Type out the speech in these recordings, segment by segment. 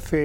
FA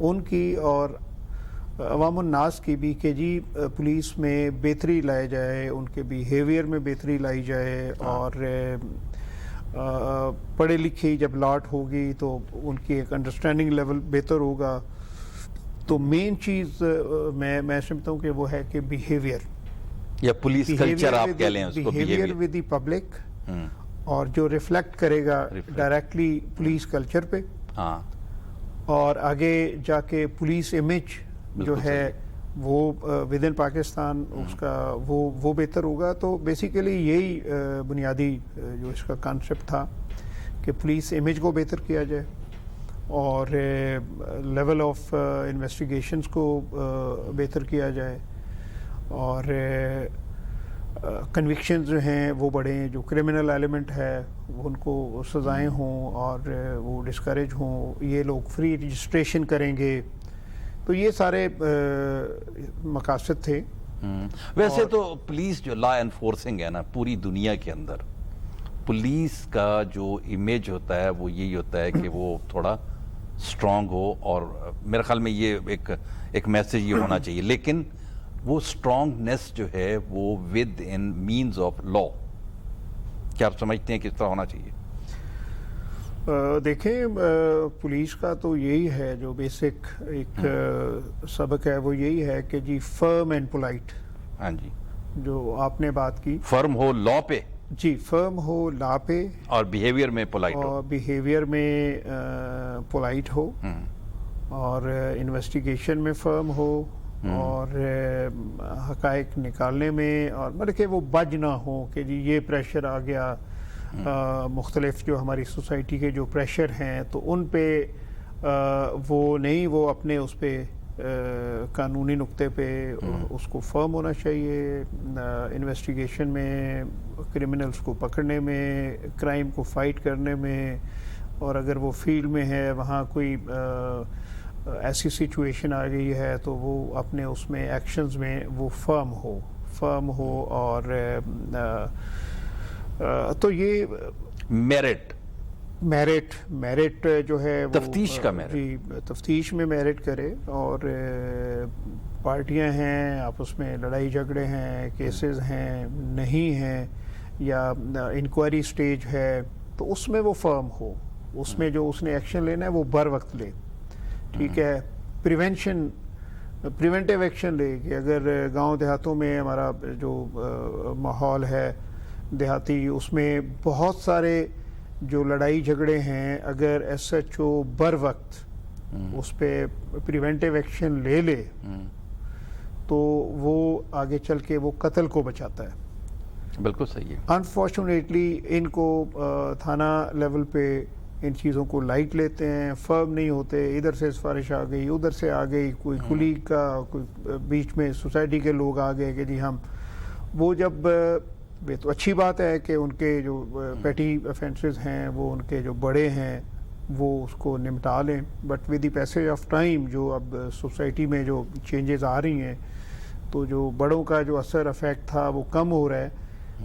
ان کی اور عوام الناس کی بھی کہ جی پولیس میں بہتری لائی جائے, ان کے بیہیویئر میں بہتری لائی جائے, اور پڑھے لکھے جب لاٹ ہوگی تو ان کی ایک انڈرسٹینڈنگ لیول بہتر ہوگا. تو مین چیز میں سمجھتا ہوں کہ وہ ہے کہ بیہیویئر, یا پولیس کلچر آپ کہہ لیں اس کو, بیہیویئر ود دی پبلک, اور جو ریفلیکٹ کرے گا ڈائریکٹلی پولیس کلچر پہ, اور آگے جا کے پولیس امیج جو ہے وہ ود ان پاکستان اس کا وہ بہتر ہوگا. تو بیسیکلی یہی بنیادی جو اس کا کانسیپٹ تھا کہ پولیس امیج کو بہتر کیا جائے, اور لیول آف انویسٹیگیشنز کو بہتر کیا جائے, اور کنوکشنز جو ہیں وہ بڑھیں, جو کرمنل ایلیمنٹ ہے ان کو سزائیں ہوں اور وہ ڈسکریج ہوں, یہ لوگ فری رجسٹریشن کریں گے. تو یہ سارے مقاصد تھے. ویسے تو پولیس جو لا انفورسنگ ہے نا پوری دنیا کے اندر, پولیس کا جو امیج ہوتا ہے وہ یہی ہوتا ہے کہ وہ تھوڑا سٹرونگ ہو, اور میرے خیال میں یہ ایک میسیج یہ ہونا چاہیے. لیکن وہ سٹرونگنیس جو ہے وہ within means of law, کیا آپ سمجھتے ہیں کس طرح ہونا چاہیے؟ دیکھیں پولیس کا تو یہی ہے, جو بیسک ایک سبق ہے وہ یہی ہے کہ جی فرم اینڈ پولائٹ. ہاں جی, جو آپ نے بات کی, فرم ہو لا پہ, جی فرم ہو لا پہ, اور بیہیویئر میں پولائٹ ہو, اور بیہیویئر میں پولائٹ ہو, اور انویسٹیگیشن میں فرم ہو, اور حقائق نکالنے میں, اور مطلب کہ وہ بج نہ ہو کہ جی یہ پریشر آ گیا. مختلف جو ہماری سوسائٹی کے جو پریشر ہیں تو ان پہ وہ نہیں, وہ اپنے اس پہ قانونی نقطے پہ اس کو فرم ہونا چاہیے. انویسٹیگیشن میں, کرمنلز کو پکڑنے میں, کرائم کو فائٹ کرنے میں, اور اگر وہ فیلڈ میں ہے وہاں کوئی ایسی سچویشن آ گئی ہے تو وہ اپنے اس میں ایکشنز میں وہ فرم ہو. اور تو یہ میرٹ جو ہے تفتیش کا میرٹ, جی تفتیش میں میرٹ کرے. اور پارٹیاں ہیں آپس میں لڑائی جھگڑے ہیں, کیسز ہیں نہیں ہیں, یا انکوائری سٹیج ہے, تو اس میں وہ فرم ہو, اس میں جو اس نے ایکشن لینا ہے وہ بر وقت لے. ٹھیک ہے, پریونٹیو ایکشن لے, کہ اگر گاؤں دیہاتوں میں ہمارا جو ماحول ہے دیہاتی, اس میں بہت سارے جو لڑائی جھگڑے ہیں, اگر ایس ایچ او بر وقت اس پہ پریونٹیو ایکشن لے لے تو وہ آگے چل کے وہ قتل کو بچاتا ہے. بالکل صحیح ہے. انفارچونیٹلی ان کو تھانہ لیول پہ ان چیزوں کو لائٹ لیتے ہیں, فرم نہیں ہوتے, ادھر سے سفارش آ گئی, ادھر سے آ گئی, کوئی کلیگ کا, کوئی بیچ میں سوسائٹی کے لوگ آ گئے کہ جی ہم وہ, جب تو اچھی بات ہے کہ ان کے جو پیٹی افینسز ہیں وہ ان کے جو بڑے ہیں وہ اس کو نمٹا لیں, but with the passage of time جو اب سوسائٹی میں جو چینجز آ رہی ہیں تو جو بڑوں کا جو اثر افیکٹ تھا وہ کم ہو رہا ہے.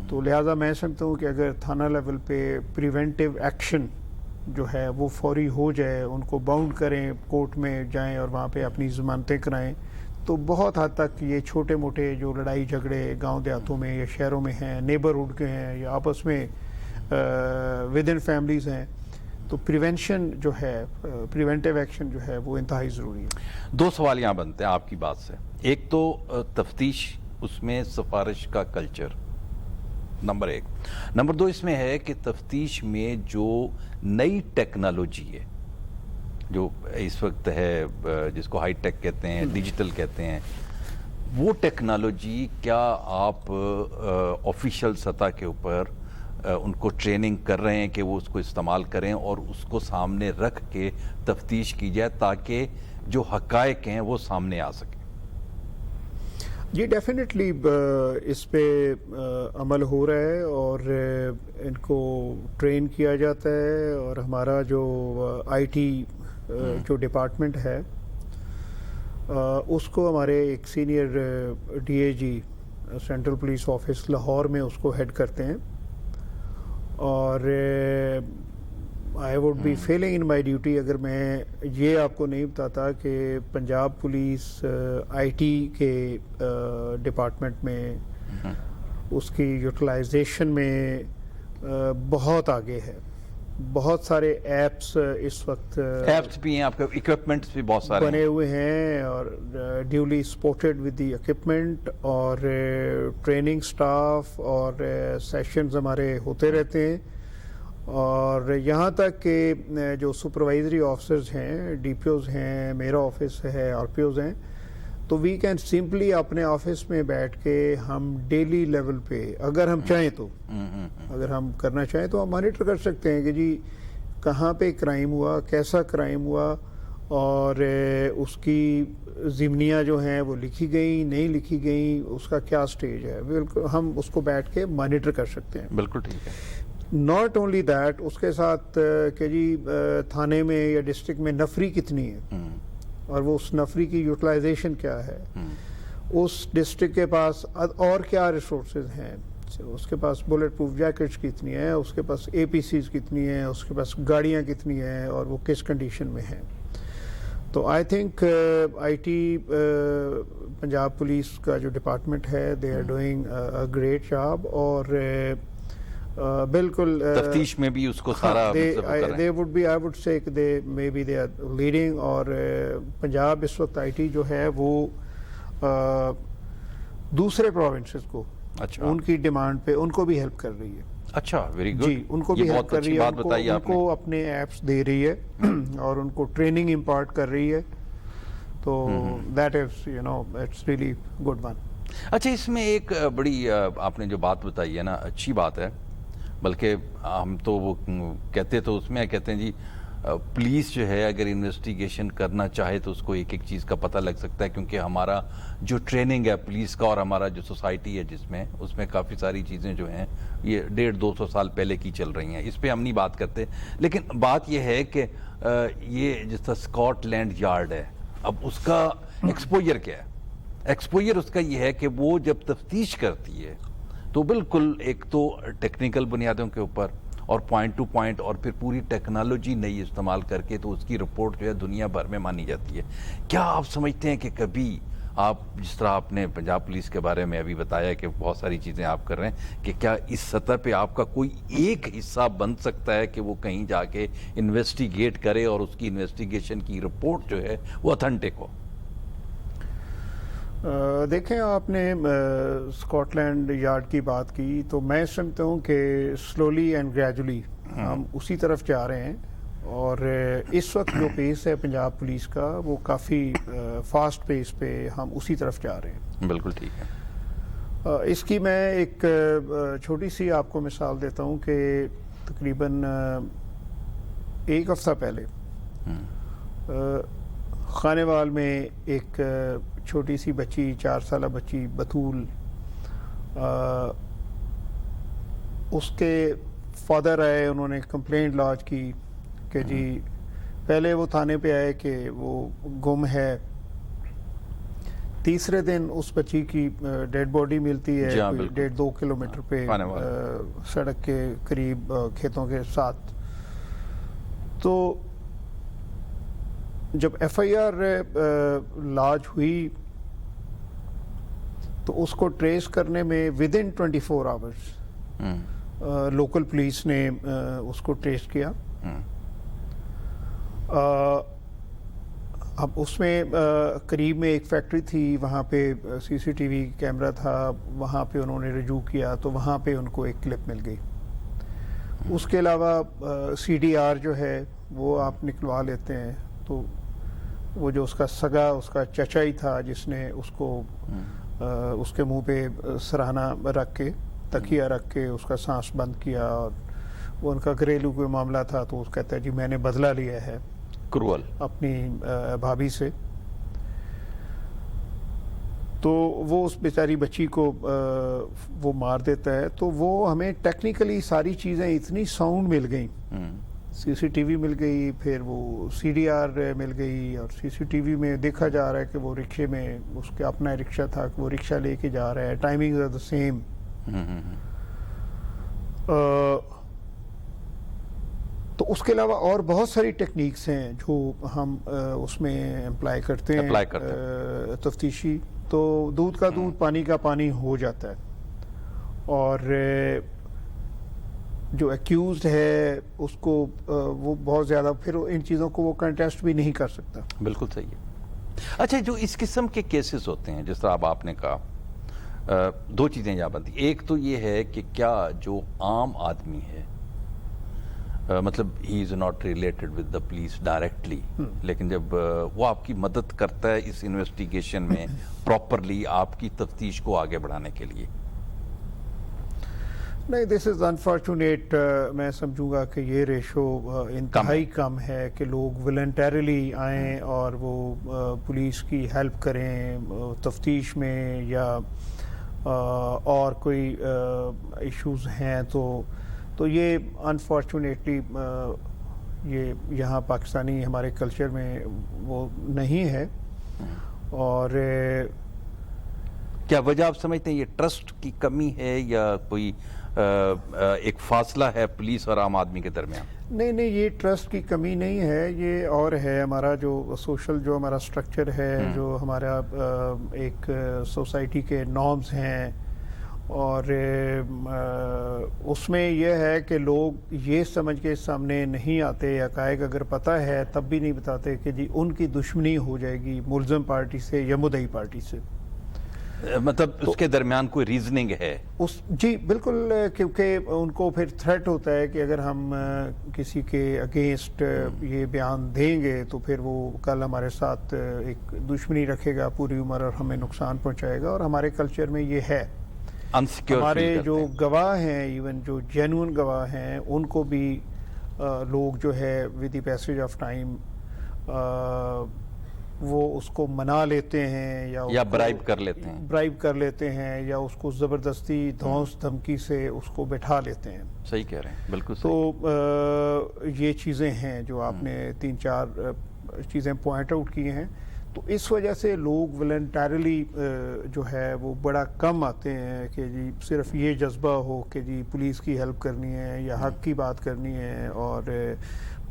تو لہٰذا میں سمجھتا ہوں کہ اگر تھانہ لیول پہ پریونٹیو ایکشن جو ہے وہ فوری ہو جائے, ان کو باؤنڈ کریں, کورٹ میں جائیں اور وہاں پہ اپنی ضمانتیں کرائیں, تو بہت حد تک یہ چھوٹے موٹے جو لڑائی جھگڑے گاؤں دیہاتوں میں یا شہروں میں ہیں, نیبرہڈ کے ہیں یا آپس میں ود ان فیملیز ہیں, تو پریونشن جو ہے, پریونٹیو ایکشن جو ہے وہ انتہائی ضروری ہے. دو سوال یہاں بنتے ہیں آپ کی بات سے. ایک تو تفتیش, اس میں سفارش کا کلچر نمبر 1. نمبر 2 اس میں ہے کہ تفتیش میں جو نئی ٹیکنالوجی ہے جو اس وقت ہے, جس کو ہائی ٹیک کہتے ہیں, ڈیجیٹل کہتے ہیں, وہ ٹیکنالوجی کیا آپ آفیشیل سطح کے اوپر ان کو ٹریننگ کر رہے ہیں کہ وہ اس کو استعمال کریں اور اس کو سامنے رکھ کے تفتیش کی جائے تاکہ جو حقائق ہیں وہ سامنے آ سکیں؟ جی ڈیفینیٹلی اس پہ عمل ہو رہا ہے, اور ان کو ٹرین کیا جاتا ہے, اور ہمارا جو آئی ٹی جو ڈپارٹمنٹ ہے اس کو ہمارے ایک senior D A G central police office Lahore میں اس کو ہیڈ کرتے ہیں, اور I would be failing in my duty اگر میں یہ آپ کو نہیں بتاتا کہ پنجاب پولیس آئی ٹی کے ڈپارٹمنٹ میں اس کی یوٹیلائزیشن میں بہت آگے ہے. بہت سارے ایپس اس وقت ایپس بھی ہیں, آپ کے اکوپمنٹس بھی بہت سارے بنے ہوئے ہیں اور duly supported with the equipment اور ٹریننگ سٹاف اور سیشنز ہمارے ہوتے رہتے ہیں. اور یہاں تک کہ جو سپروائزری آفیسرز ہیں, ڈی پی اوز ہیں, میرا آفس ہے, آر پی اوز ہیں, تو وی کین سمپلی اپنے آفس میں بیٹھ کے ہم ڈیلی لیول پہ اگر ہم چاہیں تو اگر ہم کرنا چاہیں تو ہم مانیٹر کر سکتے ہیں کہ جی کہاں پہ کرائم ہوا, کیسا کرائم ہوا, اور اس کی ضمنیاں جو ہیں وہ لکھی گئیں, نہیں لکھی گئیں, اس کا کیا سٹیج ہے. بالکل ہم اس کو بیٹھ کے مانیٹر کر سکتے ہیں. بالکل ٹھیک ہے. ناٹ اونلی دیٹ, اس کے ساتھ کہ جی تھانے میں یا ڈسٹرکٹ میں نفری کتنی ہے اور وہ اس نفری کی یوٹیلائزیشن کیا ہے, اس ڈسٹرکٹ کے پاس اور کیا ریسورسز ہیں, اس کے پاس بلٹ پروف جیکٹس کتنی ہیں, اس کے پاس اے پی سیز کتنی ہیں, اس کے پاس گاڑیاں کتنی ہیں اور وہ کس کنڈیشن میں ہیں. تو آئی تھنک آئی ٹی پنجاب پولیس کا جو ڈپارٹمنٹ ہے they are doing a great job. اور بالکل تفتیش میں بھی اس کو سارا they would be, I would say کہ maybe they are leading. اور پنجاب اس وقت آئی ٹی جو ہے وہ دوسرے پروونسز کو ان کی ڈیمانڈ پہ ان کو بھی ہیلپ کر رہی ہے. اچھا, ویری گڈ. جی, ان کو بھی ہیلپ کر رہی ہے, ان کو اپنے ایپس دے رہی ہے اور ان کو ٹریننگ امپارٹ کر رہی ہے. تو that is it's really good one. اچھا, اس میں ایک بڑی آپ نے جو بات بتائی ہے نا, اچھی بات ہے. بلکہ ہم تو وہ کہتے تو اس میں کہتے ہیں جی پولیس جو ہے اگر انویسٹیگیشن کرنا چاہے تو اس کو ایک ایک چیز کا پتہ لگ سکتا ہے, کیونکہ ہمارا جو ٹریننگ ہے پولیس کا اور ہمارا جو سوسائٹی ہے جس میں, اس میں کافی ساری چیزیں جو ہیں یہ 150-200 سال پہلے کی چل رہی ہیں. اس پہ ہم نہیں بات کرتے, لیکن بات یہ ہے کہ یہ جس طرح اسکاٹ لینڈ یارڈ ہے, اب اس کا ایکسپوجر کیا ہے. ایکسپوجر اس کا یہ ہے کہ وہ جب تفتیش کرتی ہے تو بالکل ایک تو ٹیکنیکل بنیادوں کے اوپر اور پوائنٹ ٹو پوائنٹ اور پھر پوری ٹیکنالوجی نئی استعمال کر کے تو اس کی رپورٹ جو ہے دنیا بھر میں مانی جاتی ہے. کیا آپ سمجھتے ہیں کہ کبھی آپ جس طرح آپ نے پنجاب پولیس کے بارے میں ابھی بتایا کہ بہت ساری چیزیں آپ کر رہے ہیں, کہ کیا اس سطح پہ آپ کا کوئی ایک حصہ بن سکتا ہے کہ وہ کہیں جا کے انویسٹیگیٹ کرے اور اس کی انویسٹیگیشن کی رپورٹ جو ہے وہ اتھینٹک ہو؟ دیکھیں, آپ نے اسکاٹ لینڈ یارڈ کی بات کی تو میں سمجھتا ہوں کہ سلولی اینڈ گریجولی ہم اسی طرف جا رہے ہیں. اور اس وقت جو پیس ہے پنجاب پولیس کا وہ کافی فاسٹ پیس پہ ہم اسی طرف جا رہے ہیں. بالکل ٹھیک ہے. اس کی میں ایک چھوٹی سی آپ کو مثال دیتا ہوں کہ تقریباً ایک ہفتہ پہلے خانیوال میں ایک چھوٹی سی بچی 4 سالہ بچی بطول, اس کے فادر آئے, انہوں نے کمپلینٹ لانچ کی کہ جی پہلے وہ تھانے پہ آئے کہ وہ گم ہے. تیسرے دن اس بچی کی ڈیڈ باڈی ملتی ہے 1.5-2 کلومیٹر پہ سڑک کے قریب کھیتوں کے ساتھ. تو جب ایف آئی آر لاج ہوئی تو اس کو ٹریس کرنے میں with in 24 hours local police نے اس کو ٹریس کیا. اب اس میں قریب میں ایک فیکٹری تھی, وہاں پہ سی سی ٹی وی کیمرہ تھا, وہاں پہ انہوں نے رجوع کیا تو وہاں پہ ان کو ایک کلپ مل گئی. اس کے علاوہ سی ڈی آر جو ہے وہ آپ نکلوا لیتے ہیں, تو وہ جو اس کا سگا اس کا چچا ہی تھا جس نے اس کو اس کے منہ پہ سرہانہ رکھ کے تکیہ رکھ کے اس کا سانس بند کیا, اور وہ ان کا گھریلو کوئی معاملہ تھا تو اس کہتا ہے جی میں نے بدلہ لیا ہے کرول اپنی بھابھی سے. تو وہ اس بیچاری بچی کو وہ مار دیتا ہے. تو وہ ہمیں ٹیکنیکلی ساری چیزیں اتنی ساؤنڈ مل گئیں, سی سی ٹی وی مل گئی, پھر وہ سی ڈی آر مل گئی, اور سی سی ٹی وی میں دیکھا جا رہا ہے کہ وہ رکشے میں اس کا اپنا رکشہ تھا کہ وہ رکشہ لے کے جا رہا ہے, ٹائمنگ آر دا سیم. تو اس کے علاوہ اور بہت ساری ٹیکنیکس ہیں جو ہم اس میں امپلائی کرتے ہیں تفتیشی. تو دودھ کا دودھ پانی کا پانی ہو جاتا ہے, اور جو ایکیوزڈ ہے اس کو وہ بہت زیادہ پھر ان چیزوں کو وہ کنٹیسٹ بھی نہیں کر سکتا. بالکل صحیح ہے. اچھا, جو اس قسم کے کیسز ہوتے ہیں جس طرح اب آپ نے کہا, دو چیزیں یہاں بنتی. ایک تو یہ ہے کہ کیا جو عام آدمی ہے, مطلب he is not related with the police directly, لیکن جب وہ آپ کی مدد کرتا ہے اس انویسٹیگیشن میں پراپرلی آپ کی تفتیش کو آگے بڑھانے کے لیے. نہیں, دس از انفارچونیٹ. میں سمجھوں گا کہ یہ ریشو انتہائی کم ہے کہ لوگ ولنٹریلی آئیں اور وہ پولیس کی ہیلپ کریں تفتیش میں, یا اور کوئی ایشوز ہیں تو یہ انفارچونیٹلی یہ یہاں پاکستانی ہمارے کلچر میں وہ نہیں ہے. اور کیا وجہ آپ سمجھتے ہیں یہ ٹرسٹ کی کمی ہے یا کوئی ایک فاصلہ ہے پولیس اور عام آدمی کے درمیان؟ نہیں, یہ ٹرسٹ کی کمی نہیں ہے, یہ اور ہے ہمارا جو سوشل جو ہمارا سٹرکچر ہے, جو ہمارا ایک سوسائٹی کے نارمز ہیں, اور اس میں یہ ہے کہ لوگ یہ سمجھ کے سامنے نہیں آتے, حقائق اگر پتہ ہے تب بھی نہیں بتاتے کہ جی ان کی دشمنی ہو جائے گی ملزم پارٹی سے یا مدعی پارٹی سے. مطلب اس کے درمیان کوئی ریزننگ ہے؟ جی بالکل, کیونکہ ان کو پھر تھریٹ ہوتا ہے کہ اگر ہم کسی کے اگینسٹ یہ بیان دیں گے تو پھر وہ کل ہمارے ساتھ ایک دشمنی رکھے گا پوری عمر اور ہمیں نقصان پہنچائے گا. اور ہمارے کلچر میں یہ ہے, ہمارے جو گواہ ہیں, ایون جو جینون گواہ ہیں, ان کو بھی لوگ جو ہے with the passage of time وہ اس کو منا لیتے ہیں یا برائب کر لیتے ہیں, یا اس کو زبردستی دھونس دھمکی سے اس کو بٹھا لیتے ہیں. صحیح کہہ رہے ہیں, بالکل. تو یہ چیزیں ہیں جو آپ نے 3-4 چیزیں پوائنٹ آؤٹ کی ہیں. تو اس وجہ سے لوگ ولنٹریلی جو ہے وہ بڑا کم آتے ہیں کہ جی صرف یہ جذبہ ہو کہ جی پولیس کی ہیلپ کرنی ہے یا حق کی بات کرنی ہے اور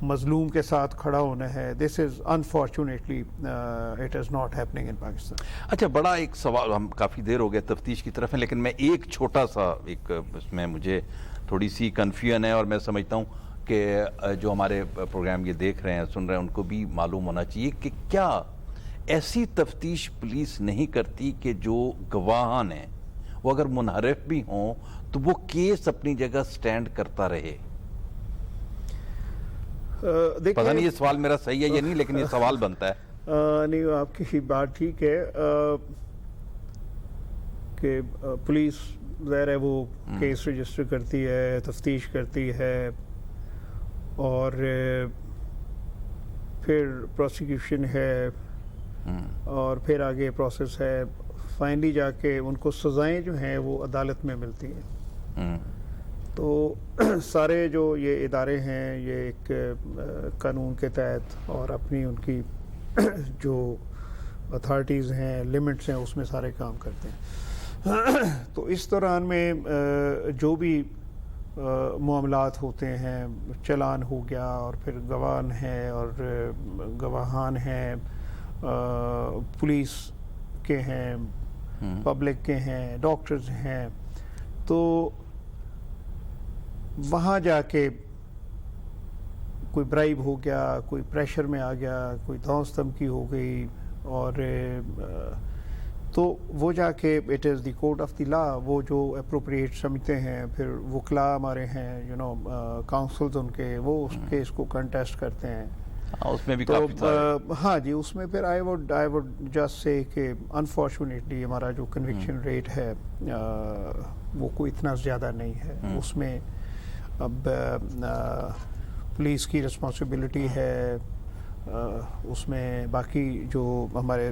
مظلوم کے ساتھ کھڑا ہونا ہے. This is unfortunately it is not happening in Pakistan. اچھا, بڑا ایک سوال, ہم کافی دیر ہو گیا تفتیش کی طرف ہیں, لیکن میں ایک چھوٹا سا ایک اس میں مجھے تھوڑی سی کنفیوژن ہے, اور میں سمجھتا ہوں کہ جو ہمارے پروگرام یہ دیکھ رہے ہیں سن رہے ہیں ان کو بھی معلوم ہونا چاہیے کہ کیا ایسی تفتیش پولیس نہیں کرتی کہ جو گواہان ہیں وہ اگر منحرف بھی ہوں تو وہ کیس اپنی جگہ سٹینڈ کرتا رہے؟ پتہ نہیں یہ سوال میرا صحیح ہے یا نہیں, لیکن یہ سوال بنتا ہے. نہیں, آپ کی بات ٹھیک ہے کہ پولیس ظاہر ہے وہ کیس رجسٹر کرتی ہے, تفتیش کرتی ہے, اور پھر پروسیکیوشن ہے, اور پھر آگے پروسیس ہے. فائنلی جا کے ان کو سزائیں جو ہیں وہ عدالت میں ملتی ہیں. تو سارے جو یہ ادارے ہیں یہ ایک قانون کے تحت اور اپنی ان کی جو اتھارٹیز ہیں, لمٹس ہیں, اس میں سارے کام کرتے ہیں. تو اس دوران میں جو بھی معاملات ہوتے ہیں, چلان ہو گیا, اور پھر گواہان ہیں اور گواہان ہیں, پولیس کے ہیں, پبلک کے ہیں, ڈاکٹرز ہیں, تو وہاں جا کے کوئی برائب ہو گیا, کوئی پریشر میں آ گیا, کوئی دھونس دھمکی ہو گئی, اور تو وہ جا کے it is the court of the law, وہ جو اپروپریٹ سمجھتے ہیں, پھر وکلاء ہمارے ہیں کاؤنسلز ان کے, وہ اس کیس کو کنٹیسٹ کرتے ہیں. اس میں بھی تو ہاں جی, اس میں پھر آئی ووڈ جسٹ سے کہ انفارچونیٹلی ہمارا جو کنوکشن ریٹ ہے وہ کوئی اتنا زیادہ نہیں ہے. اس میں اب پولیس کی رسپانسبلٹی ہے, اس میں باقی جو ہمارے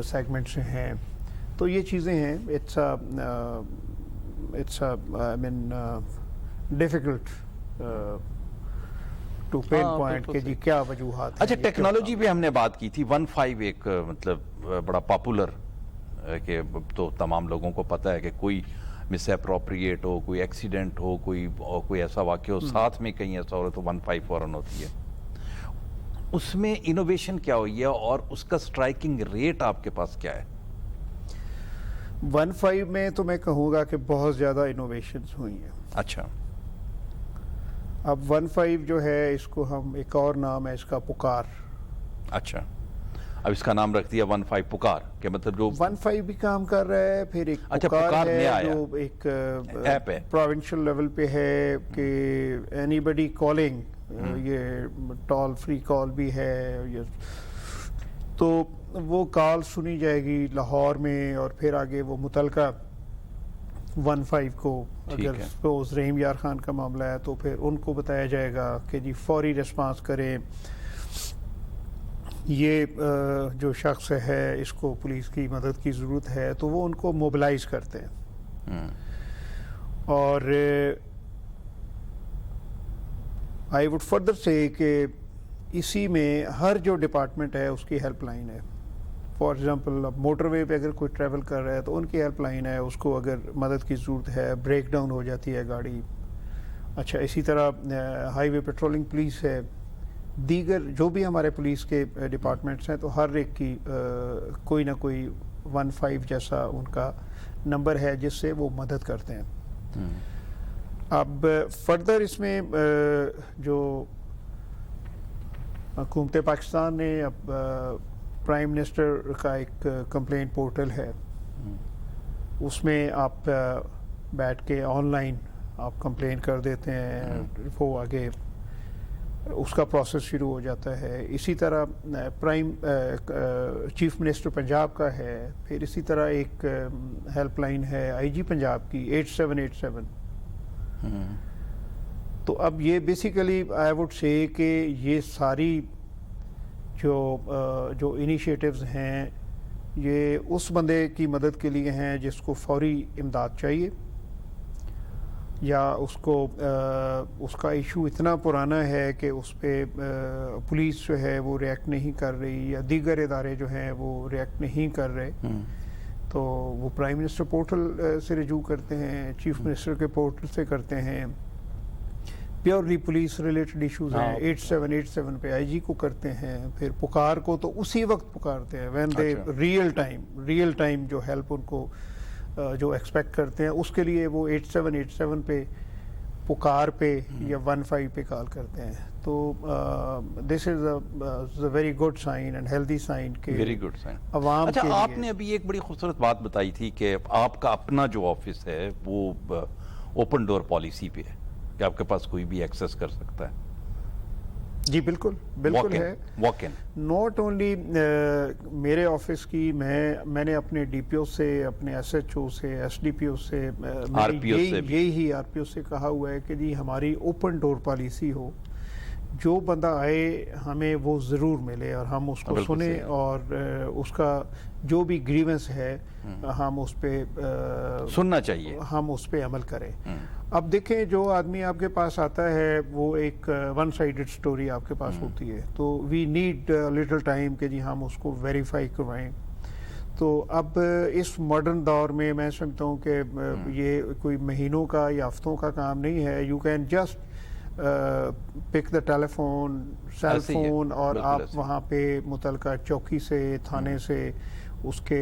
سیگمنٹس ہیں, تو یہ چیزیں ہیں. It's I mean difficult to pinpoint کہ جی کیا وجوہات ہیں. اچھا, ٹیکنالوجی پہ ہم نے بات کی تھی. 15 ایک مطلب بڑا پاپولر کہ تو تمام لوگوں کو پتہ ہے کہ کوئی مس اپروپریٹ ہو, کوئی ایکسیڈنٹ ہو, کوئی ایسا واقعہ ہو, ساتھ میں کہیں ایسا ہو رہا تو 15 فوراً ہوتی ہے. اس میں انوویشن کیا ہوئی ہے اور اس کا سٹرائکنگ ریٹ آپ کے پاس کیا ہے؟ 15 میں تو میں کہوں گا کہ بہت زیادہ انوویشنز ہوئی ہیں. اچھا. اب 15 جو ہے اس کو ہم ایک اور نام ہے اس کا پکار. اچھا, اب اس کا نام رکھ دیا 15 پکار, کہ مطلب جو 15 بھی کام کر رہا ہے, پھر ایک اچھا پکار ہے نیا آیا, جو ایک ایپ ہے پروونشل لیول پہ ہے کہ اینی بڈی کالنگ, یہ ٹول فری کال بھی ہے, تو وہ کال سنی جائے گی لاہور میں, اور پھر آگے وہ متعلقہ 15 کو, اگر سپوز رحیم یار خان کا معاملہ ہے تو پھر ان کو بتایا جائے گا کہ جی فوری ریسپانس کریں, یہ جو شخص ہے اس کو پولیس کی مدد کی ضرورت ہے, تو وہ ان کو موبلائز کرتے ہیں. اور آئی وڈ فردر سے کہ اسی میں ہر جو ڈپارٹمنٹ ہے اس کی ہیلپ لائن ہے. فار ایگزامپل اب موٹر وے پہ اگر کوئی ٹریول کر رہا ہے تو ان کی ہیلپ لائن ہے, اس کو اگر مدد کی ضرورت ہے, بریک ڈاؤن ہو جاتی ہے گاڑی. اچھا, اسی طرح ہائی وے پیٹرولنگ پولیس ہے, دیگر جو بھی ہمارے پولیس کے ڈپارٹمنٹس ہیں, تو ہر ایک کی کوئی نہ کوئی 15 جیسا ان کا نمبر ہے جس سے وہ مدد کرتے ہیں. اب فردر اس میں جو حکومت پاکستان نے اب پرائم منسٹر کا ایک کمپلینٹ پورٹل ہے, اس میں آپ بیٹھ کے آن لائن آپ کمپلین کر دیتے ہیں, وہ آگے اس کا پروسیس شروع ہو جاتا ہے. اسی طرح چیف منسٹر پنجاب کا ہے, پھر اسی طرح ایک ہیلپ لائن ہے آئی جی پنجاب کی 8787. تو اب یہ بیسیکلی آئی وڈ سے کہ یہ ساری جو انیشیٹوز ہیں یہ اس بندے کی مدد کے لیے ہیں جس کو فوری امداد چاہیے, یا اس کا ایشو اتنا پرانا ہے کہ اس پہ پولیس جو ہے وہ ریئیکٹ نہیں کر رہی, یا دیگر ادارے جو ہیں وہ ریئیکٹ نہیں کر رہے, تو وہ پرائم منسٹر پورٹل سے رجوع کرتے ہیں, چیف منسٹر کے پورٹل سے کرتے ہیں. پیورلی پولیس ریلیٹڈ ایشوز ہیں 8787 پہ آئی جی کو کرتے ہیں, پھر پکار کو تو اسی وقت پکارتے ہیں وین دے ریئل ٹائم جو ہیلپ ان کو جو ایکسپیکٹ کرتے ہیں, اس کے لیے وہ 8787 پہ پکار پہ یا 15 پہ کال کرتے ہیں. تو this is a very good sign and healthy sign کہ ویری گڈ سائن عوام کے لیے. آپ نے ابھی ایک بڑی خوبصورت بات بتائی تھی کہ آپ کا اپنا جو آفس ہے وہ اوپن ڈور پالیسی پہ ہے, کہ آپ کے پاس کوئی بھی ایکسیس کر سکتا ہے. جی بالکل ہے. واک ان ناٹ اونلی میرے آفس کی, میں نے اپنے ڈی پی او سے, اپنے ایس ایچ او سے, ایس ڈی پی او سے, یہی آر پی او سے کہا ہوا ہے کہ جی ہماری اوپن ڈور پالیسی ہو, جو بندہ آئے ہمیں وہ ضرور ملے اور ہم اس کو سنیں, اور اس کا جو بھی گریونس ہے ہم اس پہ سننا چاہیے, ہم اس پہ عمل کریں. اب دیکھیں جو آدمی آپ کے پاس آتا ہے وہ ایک ون سائیڈڈ سٹوری آپ کے پاس ہوتی ہے, تو وی نیڈ لٹل ٹائم کہ جی ہم اس کو ویریفائی کروائیں. تو اب اس ماڈرن دور میں میں سمجھتا ہوں کہ یہ کوئی مہینوں کا یا ہفتوں کا کام نہیں ہے. You can just pick the telephone, cell phone, اور آپ وہاں پہ متعلقہ چوکی سے, تھانے سے, اس کے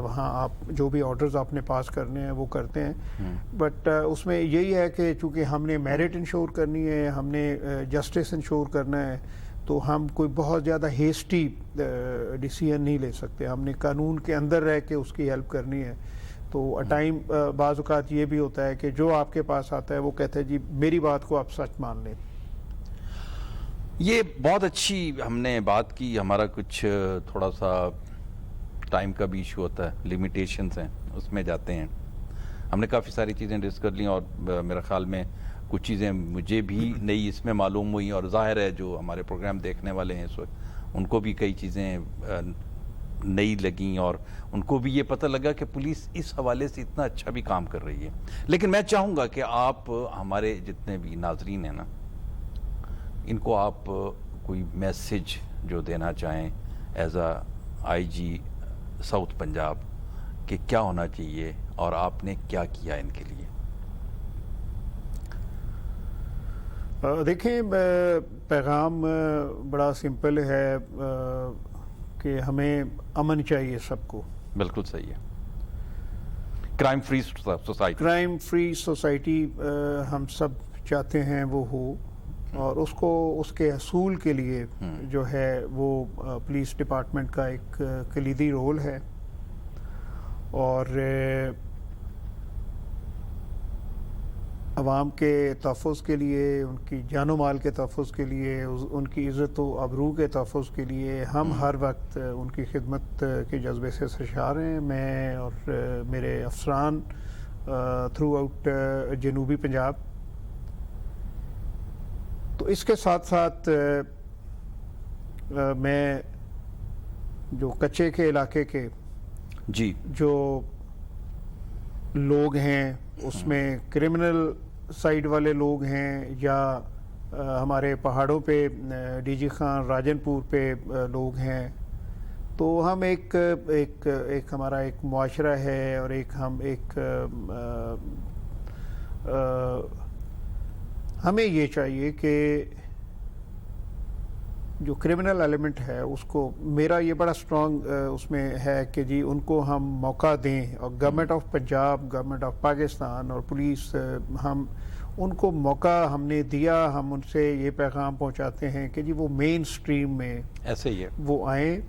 وہاں آپ جو بھی آرڈرز آپ نے پاس کرنے ہیں وہ کرتے ہیں. بٹ اس میں یہی ہے کہ چونکہ ہم نے میرٹ انشور کرنی ہے, ہم نے جسٹس انشور کرنا ہے, تو ہم کوئی بہت زیادہ ہیسٹی ڈیسیژن نہیں لے سکتے. ہم نے قانون کے اندر رہ کے اس کی ہیلپ کرنی ہے. تو ٹائم بعض اوقات یہ بھی ہوتا ہے کہ جو آپ کے پاس آتا ہے وہ کہتا ہے جی میری بات کو آپ سچ مان لیں. یہ بہت اچھی ہم نے بات کی. ہمارا کچھ تھوڑا سا ٹائم کا بھی ایشو ہوتا ہے, لیمیٹیشنز ہیں, اس میں جاتے ہیں. ہم نے کافی ساری چیزیں ڈسکس کر لیں, اور میرا خیال میں کچھ چیزیں مجھے بھی نئی اس میں معلوم ہوئیں, اور ظاہر ہے جو ہمارے پروگرام دیکھنے والے ہیں اس وقت ان کو بھی کئی چیزیں نئی لگیں, اور ان کو بھی یہ پتہ لگا کہ پولیس اس حوالے سے اتنا اچھا بھی کام کر رہی ہے. لیکن میں چاہوں گا کہ آپ ہمارے جتنے بھی ناظرین ہیں نا, ان کو آپ کوئی میسج جو دینا چاہیں as a I G South Punjab, کہ کیا ہونا چاہیے اور آپ نے کیا کیا ان کے لیے؟ دیکھیں پیغام بڑا سمپل ہے کہ ہمیں امن چاہیے سب کو. بالکل صحیح ہے. Crime free society, crime free society ہم سب چاہتے ہیں وہ ہو، اور اس کے حصول کے لیے جو ہے وہ پولیس ڈپارٹمنٹ کا ایک کلیدی رول ہے. اور عوام کے تحفظ کے لیے، ان کی جان و مال کے تحفظ کے لیے، ان کی عزت و آبرو کے تحفظ کے لیے ہم ہر وقت ان کی خدمت کے جذبے سے سرشار ہیں. میں اور میرے افسران تھرو آؤٹ جنوبی پنجاب. تو اس کے ساتھ ساتھ میں جو کچے کے علاقے کے جی جو لوگ ہیں، اس میں کرمنل سائیڈ والے لوگ ہیں یا ہمارے پہاڑوں پہ ڈی جی خان راجن پور پہ لوگ ہیں، تو ہم ایک ہمارا ایک معاشرہ ہے، اور ہمیں یہ چاہیے کہ جو کرمنل ایلیمنٹ ہے اس کو، میرا یہ بڑا سٹرانگ اس میں ہے کہ جی ان کو ہم موقع دیں. اور government of Punjab, government of Pakistan اور پولیس، ہم ان کو موقع ہم نے دیا. ہم ان سے یہ پیغام پہنچاتے ہیں کہ جی وہ مین سٹریم میں ایسے ہی ہے، وہ آئیں،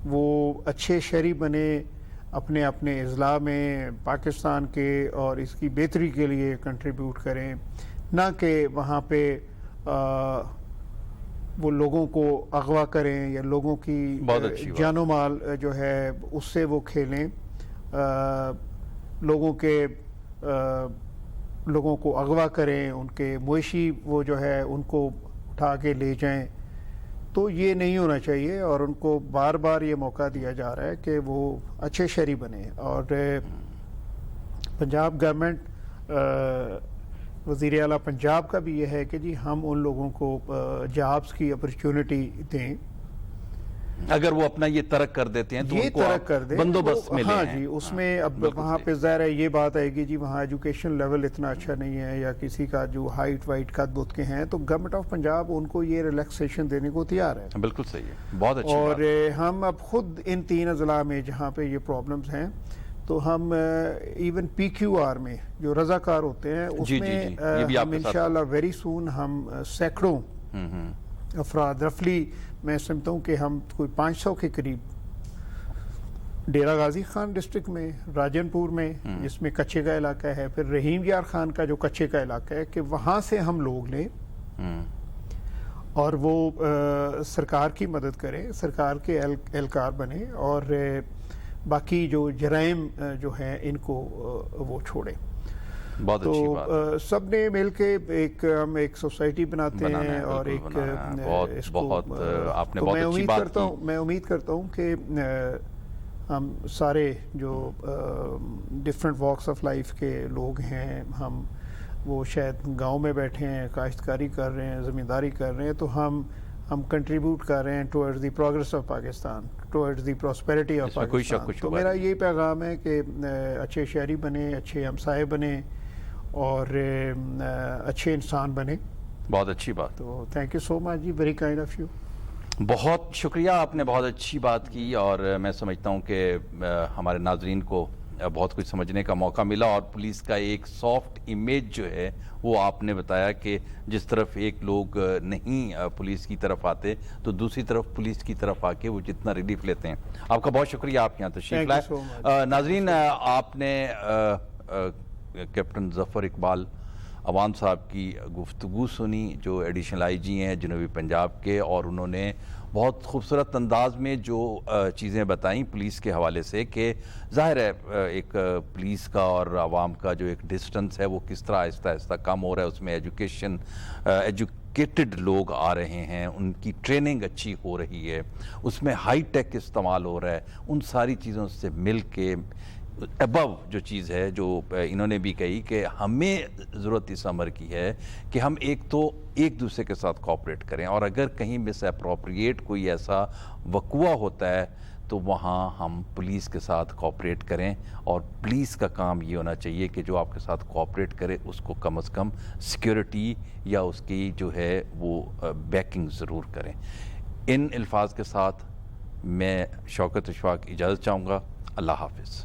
وہ اچھے شہری بنے، اپنے اضلاع میں پاکستان کے اور اس کی بہتری کے لیے کنٹریبیوٹ کریں، نہ کہ وہاں پہ وہ لوگوں کو اغوا کریں یا لوگوں کی جان و مال جو ہے اس سے وہ کھیلیں، لوگوں کو اغوا کریں، ان کے مویشی وہ جو ہے ان کو اٹھا کے لے جائیں. تو یہ نہیں ہونا چاہیے، اور ان کو بار بار یہ موقع دیا جا رہا ہے کہ وہ اچھے شہری بنے. اور پنجاب گورنمنٹ، وزیر اعلیٰ پنجاب کا بھی یہ ہے کہ جی ہم ان لوگوں کو جابس کی اپرچونٹی دیں. اگر وہ اپنا یہ ترک کر دیتے ہیں تو یہ ان کو ترک کر دیں بندوبست میں لیں. ہاں جی، اس میں اب وہاں پہ ظاہر ہے یہ بات آئے گی جی وہاں ایجوکیشن لیول اتنا اچھا نہیں ہے، یا کسی کا جو ہائٹ وائٹ قد بت کے ہیں، تو گورنمنٹ آف پنجاب ان کو یہ ریلیکسیشن دینے کو تیار ہے. بالکل صحیح ہے، بہت اچھی بات. اور ہم اب خود ان 3 اضلاع میں جہاں پہ یہ پرابلمز ہیں، تو ہم ایون پی کیو آر میں جو رضاکار ہوتے ہیں اس میں ہم انشاءاللہ ویری سون ہم سینکڑوں افراد، رفلی میں سمجھتا ہوں کہ ہم کوئی 500 کے قریب ڈیرہ غازی خان ڈسٹرکٹ میں، راجن پور میں جس میں کچے کا علاقہ ہے، پھر رحیم یار خان کا جو کچے کا علاقہ ہے، کہ وہاں سے ہم لوگ لیں اور وہ سرکار کی مدد کریں، سرکار کے اہلکار بنیں، اور باقی جو جرائم جو ہیں ان کو وہ چھوڑیں. بہت اچھی بات. تو سب نے مل کے ہم ایک سوسائٹی بناتے ہیں، اور ایک بہت آپ نے بہت اچھی بات کی. میں امید کرتا ہوں کہ ہم سارے جو ڈفرینٹ واکس آف لائف کے لوگ ہیں، ہم وہ شاید گاؤں میں بیٹھے ہیں، کاشتکاری کر رہے ہیں، زمینداری کر رہے ہیں، تو ہم کنٹریبیوٹ کر رہے ہیں towards the progress of Pakistan, towards the prosperity of Pakistan. تو میرا یہی پیغام ہے کہ اچھے شہری بنے، اچھے ہمسائے بنے، اور اچھے انسان بنے. بہت اچھی بات. تو تھینک یو سو مچ جی، ویری کائنڈ آف یو. بہت شکریہ، آپ نے بہت اچھی بات کی، اور میں سمجھتا ہوں کہ ہمارے ناظرین کو بہت کچھ سمجھنے کا موقع ملا. اور پولیس کا ایک سافٹ امیج جو ہے وہ آپ نے بتایا کہ جس طرف ایک لوگ نہیں پولیس کی طرف آتے تو دوسری طرف پولیس کی طرف آ کے وہ جتنا ریلیف لیتے ہیں. آپ کا بہت شکریہ، آپ یہاں تشریف لائے. ناظرین، آپ نے کیپٹن ظفر اقبال عوان صاحب کی گفتگو سنی، جو ایڈیشنل آئی جی ہیں جنوبی پنجاب کے، اور انہوں نے بہت خوبصورت انداز میں جو چیزیں بتائیں پولیس کے حوالے سے، کہ ظاہر ہے ایک پولیس کا اور عوام کا جو ایک ڈسٹنس ہے وہ کس طرح آہستہ آہستہ کم ہو رہا ہے. اس میں ایجوکیٹڈ لوگ آ رہے ہیں، ان کی ٹریننگ اچھی ہو رہی ہے، اس میں ہائی ٹیک استعمال ہو رہا ہے. ان ساری چیزوں سے مل کے ابو جو چیز ہے جو انہوں نے بھی کہی کہ ہمیں ضرورت اس امر کی ہے کہ ہم ایک دوسرے کے ساتھ کوآپریٹ کریں، اور اگر کہیں مس اپروپریٹ کوئی ایسا وقوع ہوتا ہے تو وہاں ہم پولیس کے ساتھ کوآپریٹ کریں، اور پولیس کا کام یہ ہونا چاہیے کہ جو آپ کے ساتھ کوآپریٹ کرے اس کو کم از کم سیکیورٹی یا اس کی جو ہے وہ بیکنگ ضرور کریں۔ ان الفاظ کے ساتھ میں شوکت اشفاق اجازت چاہوں گا۔ اللہ حافظ۔